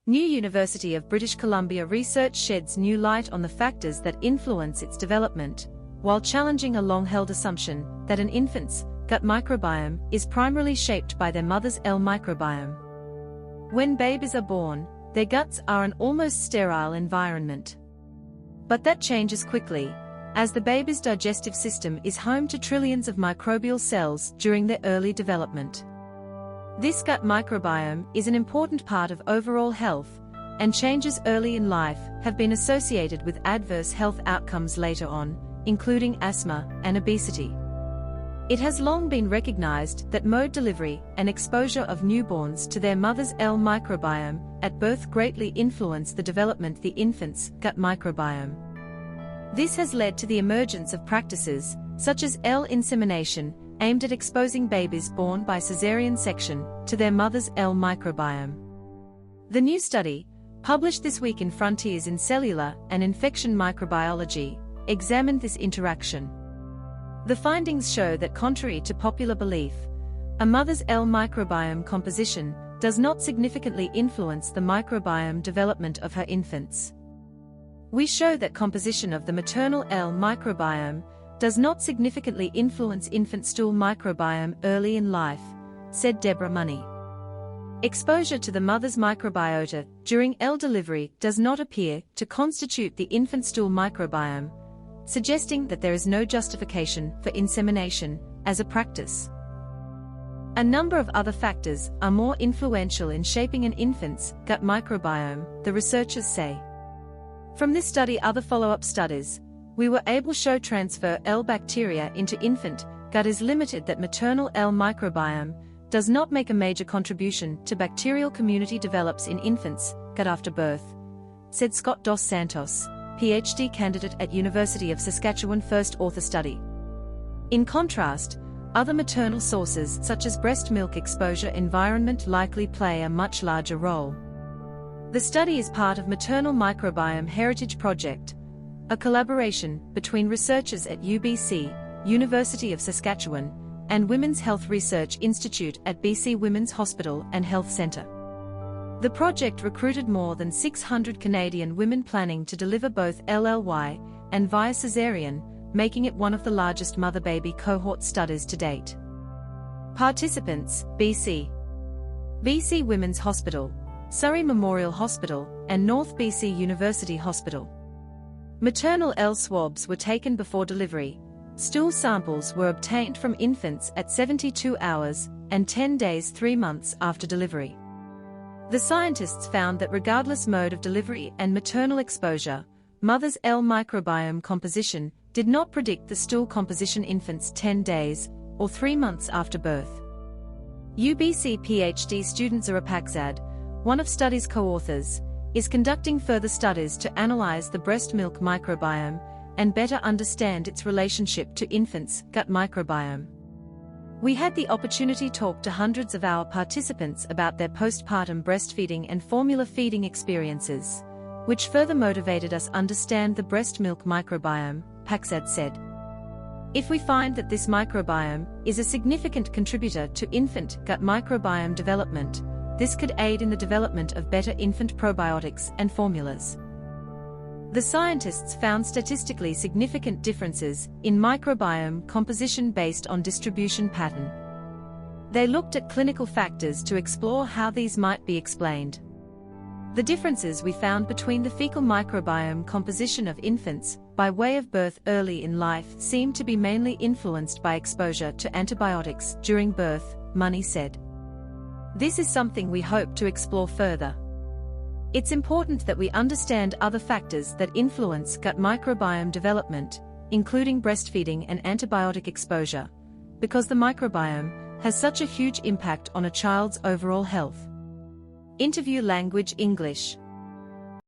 New University of British Columbia research sheds new light on the factors that influence its development, while challenging a long-held assumption that an infant's gut microbiome is primarily shaped by their mother's L microbiome. When babies are born, their guts are an almost sterile environment. But that changes quickly, as the baby's digestive system is home to trillions of microbial cells during their early development. This gut microbiome is an important part of overall health, and changes early in life have been associated with adverse health outcomes later on, including asthma and obesity. It has long been recognized that mode delivery and exposure of newborns to their mother's L microbiome at birth greatly influence the development of the infant's gut microbiome. This has led to the emergence of practices, such as L insemination, aimed at exposing babies born by cesarean section to their mother's L microbiome. The new study, published this week in Frontiers in Cellular and Infection Microbiology, examined this interaction. The findings show that contrary to popular belief, a mother's L microbiome composition does not significantly influence the microbiome development of her infants. We show that composition of the maternal L microbiome does not significantly influence infant stool microbiome early in life, said Deborah Money. Exposure to the mother's microbiota during L delivery does not appear to constitute the infant stool microbiome, suggesting that there is no justification for insemination as a practice. A number of other factors are more influential in shaping an infant's gut microbiome, the researchers say. From this study and other follow-up studies, we were able to show transfer L bacteria into infant gut is limited, that maternal L microbiome does not make a major contribution to bacterial community develops in infants' gut after birth, said Scott Dos Santos, PhD candidate at University of Saskatchewan first author study. In contrast, other maternal sources such as breast milk exposure environment likely play a much larger role. The study is part of Maternal Microbiome Heritage Project, a collaboration between researchers at UBC, University of Saskatchewan, and Women's Health Research Institute at BC Women's Hospital and Health Centre. The project recruited more than 600 Canadian women planning to deliver both LLY and via cesarean, making it one of the largest mother-baby cohort studies to date. Participants: BC Women's Hospital, Surrey Memorial Hospital, and North BC University Hospital. Maternal L swabs were taken before delivery. Stool samples were obtained from infants at 72 hours and 10 days 3 months after delivery. The scientists found that regardless mode of delivery and maternal exposure, mother's L microbiome composition did not predict the stool composition infants 10 days or 3 months after birth. UBC PhD student Zahra Pakzad, one of study's co-authors, is conducting further studies to analyze the breast milk microbiome and better understand its relationship to infants' gut microbiome. We had the opportunity to talk to hundreds of our participants about their postpartum breastfeeding and formula feeding experiences, which further motivated us understand the breast milk microbiome, Pakzad said. If we find that this microbiome is a significant contributor to infant gut microbiome development, this could aid in the development of better infant probiotics and formulas. The scientists found statistically significant differences in microbiome composition based on distribution pattern. They looked at clinical factors to explore how these might be explained. The differences we found between the fecal microbiome composition of infants by way of birth early in life seem to be mainly influenced by exposure to antibiotics during birth, Money said. This is something we hope to explore further. It's important that we understand other factors that influence gut microbiome development, including breastfeeding and antibiotic exposure, because the microbiome has such a huge impact on a child's overall health. Interview language English.